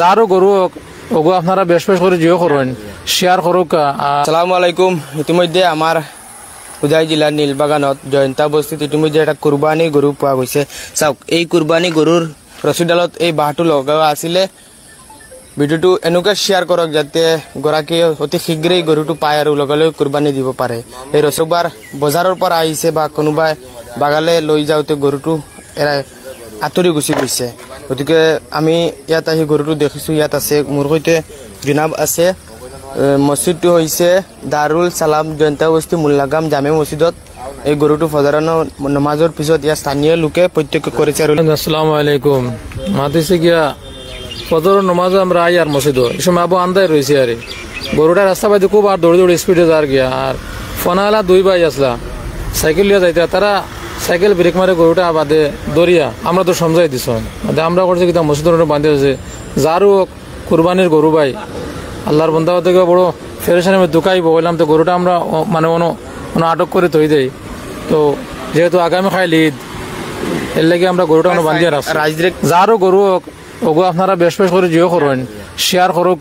যারও গরু হোক ওগো আপনারা বেশ বেশ করে জিও করুন, শেয়ার করুক। আসসালামু আলাইকুম। ইতিমধ্যে আমার উদয় জেলার নীলবাগানত জয়ন্তা বস্তিত ইতিমধ্যে একটা কুরবানী গরু পোৱা গৈছে। চাওক, এই কুৰবানী গৰুৰ ৰসিডালত এই বাঁহটো লগোৱা আছিলে। ভিডিওটো এনেকুৱা শ্বেয়াৰ কৰক যাতে গৰাকীয়ে অতি শীঘ্ৰেই গৰুটো পায় আৰু লগে লগে কুৰবানী দিব পাৰে। এই ৰসবাৰ বজাৰৰ পৰা আহিছে বা কোনোবাই বাগালে লৈ যাওঁতে গৰুটো আঁতৰি গুচি গৈছে। গতিকে আমি ইয়াত আহি গৰুটো দেখিছোঁ। ইয়াত আছে মোৰ সৈতে জুনাব আছে। মছজিদটো হৈছে দাৰুল সালাম জয়ন্তা বস্তি মোল্লাগাম জামে মছজিদত এই গৰুটো ফজৰানৰ নমাজৰ পিছত ইয়াৰ স্থানীয় লোকে প্ৰত্যক্ষ কৰিছে। আসসালামু আলাইকুম। মাতিছে গিয়া ফজর নমাজ আমরা আই আর মসজিদ এই সময় আবু আন্দায় রয়েছে। আরে গরুটা রাস্তা পাইতে খুব আর দৌড়ে দৌড়ে স্পিডে যার গিয়া। আর ফোনালা দুই ভাই আসলা সাইকেল লিয়া যাইতে, তারা সাইকেল ব্রেক মারে গরুটা বাদে দরিয়া। আমরা তো সমঝাই দিছ, আমরা করছি কিন্তু মসজিদের বাঁধে আছে। যারও কুরবানির গরু ভাই আল্লাহর বন্ধা থেকে বড় ফেরেশানের মধ্যে ঢুকাইব বললাম, তো গরুটা আমরা মানে আটক করে তৈ দেই। তো যেহেতু আগামী খাইল ঈদ, এর লাগে আমরা গরুটা বান্ধিয়ে রাখছি। যারও গরু হোক ওগো আপনারা বেশ বেশ করে জিও করুন, শেয়ার করুক।